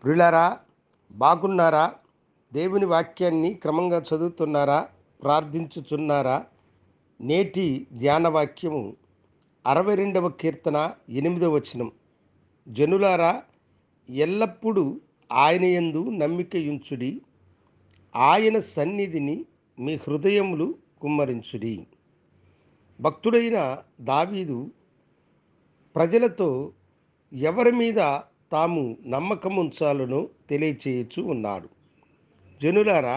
ప్రియులారా, బాగున్నారా? దేవుని వాక్యాన్ని క్రమంగా చదువుతున్నారా? ప్రార్థించుచున్నారా? నేటి ధ్యాన వాక్యము 62వ కీర్తన 8వ వచనం. జనులారా, ఎల్లప్పుడూ ఆయన యందు నమ్మికయుంచుడి, ఆయన సన్నిధిని మీ హృదయములు కుమ్మరించుడి. భక్తుడైన దావీదు ప్రజలతో ఎవరి మీద తాము నమ్మకముంచాలనో తెలియచేయచ్చు ఉన్నాడు. జనులారా,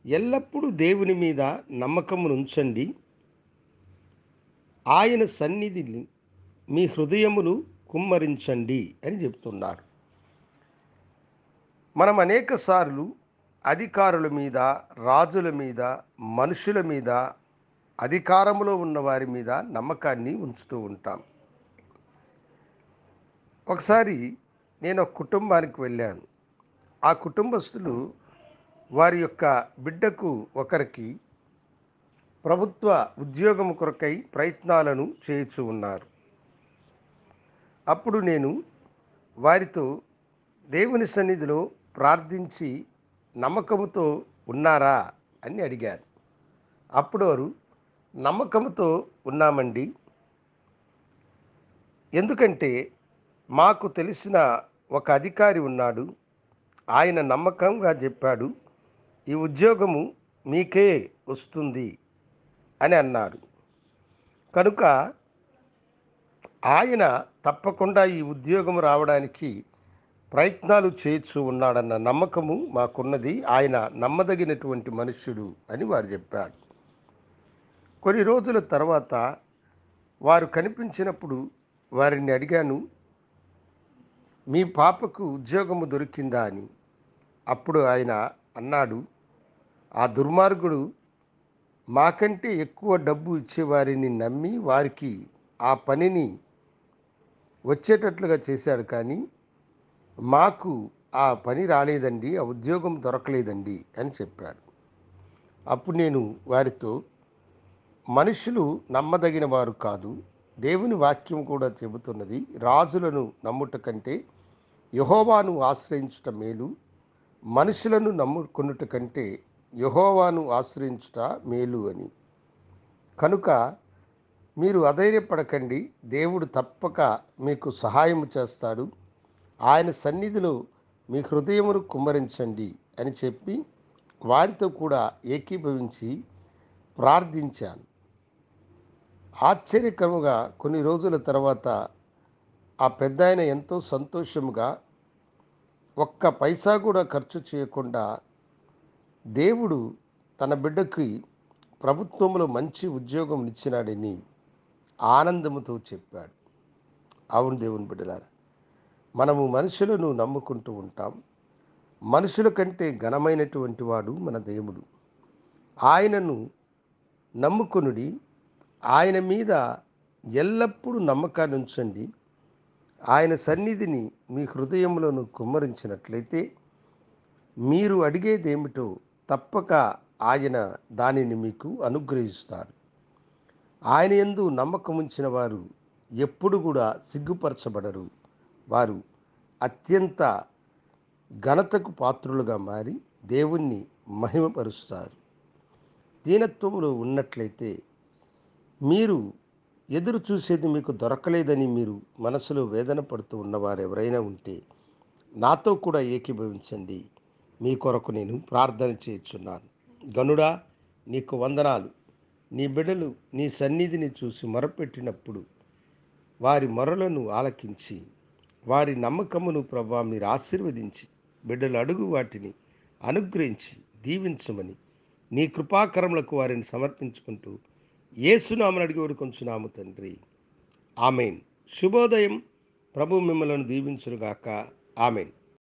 ఎల్లప్పుడూ దేవుని మీద నమ్మకమునుంచండి, ఆయన సన్నిధిని మీ హృదయములు కుమ్మరించండి అని చెప్తున్నాడు. మనం అనేక సార్లు అధికారుల మీద, రాజుల మీద, మనుషుల మీద, అధికారంలో ఉన్న వారి మీద నమ్మకాన్ని ఉంచుతూ ఉంటాం. ఒకసారి నేను ఒక కుటుంబానికి వెళ్ళాను. ఆ కుటుంబస్తులు వారి యొక్క బిడ్డకు ఒకరికి ప్రభుత్వ ఉద్యోగం కొరకై ప్రయత్నాలను చేయుచు ఉన్నారు. అప్పుడు నేను వారితో దేవుని సన్నిధిలో ప్రార్థించి నమ్మకముతో ఉన్నారా అని అడిగాను. అప్పుడు వారు నమ్మకముతో ఉన్నామండి, ఎందుకంటే మాకు తెలిసిన ఒక అధికారి ఉన్నాడు, ఆయన నమ్మకంగా చెప్పాడు, ఈ ఉద్యోగము మీకే వస్తుంది అని అన్నాడు. కనుక ఆయన తప్పకుండా ఈ ఉద్యోగం రావడానికి ప్రయత్నాలు చేయొచ్చు ఉన్నాడన్న నమ్మకము మాకున్నది. ఆయన నమ్మదగినటువంటి మనుష్యుడు అని వారు చెప్పారు. కొన్ని రోజుల తర్వాత వారు కనిపించినప్పుడు వారిని అడిగాను, మీ పాపకు ఉద్యోగము దొరికిందా అని. అప్పుడు ఆయన అన్నాడు, ఆ దుర్మార్గుడు మాకంటే ఎక్కువ డబ్బు ఇచ్చేవారిని నమ్మి వారికి ఆ పనిని వచ్చేటట్లుగా చేశాడు, కానీ మాకు ఆ పని రాలేదండి, ఆ ఉద్యోగం దొరకలేదండి అని చెప్పాడు. అప్పుడు నేను వారితో, మనుషులు నమ్మదగిన వారు కాదు, దేవుని వాక్యం కూడా చెబుతున్నది, రాజులను నమ్ముట కంటే యెహోవాను ఆశ్రయించుట మేలు, మనుషులను నమ్ముకొనుట కంటే యెహోవాను ఆశ్రయించుట మేలు అని. కనుక మీరు అధైర్యపడకండి, దేవుడు తప్పక మీకు సహాయము చేస్తాడు, ఆయన సన్నిధిలో మీ హృదయమును కుమ్మరించండి అని చెప్పి వారితో కూడా ఏకీభవించి ప్రార్థించాను. ఆశ్చర్యకరముగా కొన్ని రోజుల తర్వాత ఆ పెద్దాయన ఎంతో సంతోషముగా ఒక్క పైసా కూడా ఖర్చు చేయకుండా దేవుడు తన బిడ్డకి ప్రభుత్వంలో మంచి ఉద్యోగం ఇచ్చినాడని ఆనందముతో చెప్పాడు. అవును దేవుని బిడ్డలారా, మనము మనుషులను నమ్ముకుంటూ ఉంటాం. మనుషుల కంటే ఘనమైనటువంటి వాడు మన దేవుడు. ఆయనను నమ్ముకొనుడి, ఆయన మీద ఎల్లప్పుడూ నమ్మకాన్ని ఉంచండి, ఆయన సన్నిధిని మీ హృదయంలోను కుమ్మరించినట్లయితే మీరు అడిగేదేమిటో తప్పక ఆయన దానిని మీకు అనుగ్రహిస్తాడు. ఆయన యందు నమ్మకం ఉంచిన వారు ఎప్పుడు కూడా సిగ్గుపరచబడరు. వారు అత్యంత ఘనతకు పాత్రులుగా మారి దేవుణ్ణి మహిమపరుస్తారు. దీనత్వంలో ఉన్నట్లయితే మీరు ఎదురు చూసేది మీకు దొరకలేదని మీరు మనసులో వేదన పడుతూ ఉన్నవారు ఎవరైనా ఉంటే నాతో కూడా ఏకీభవించండి. మీ కొరకు నేను ప్రార్థన చేయుచున్నాను. గనుడా, నీకు వందనాలు. నీ బిడ్డలు నీ సన్నిధిని చూసి మొరపెట్టినప్పుడు వారి మొరలను ఆలకించి వారి నమ్మకమును ప్రభా మీరు ఆశీర్వదించి బిడ్డలు అడుగు వాటిని అనుగ్రహించి దీవించమని నీ కృపాకరములకు వారిని సమర్పించుకుంటూ యేసునామమున అడిగి వేడుకొంచున్నాము తండ్రి. ఆమేన్. శుభోదయం. ప్రభు మిమ్మలను దీవించునుగాక. ఆమేన్.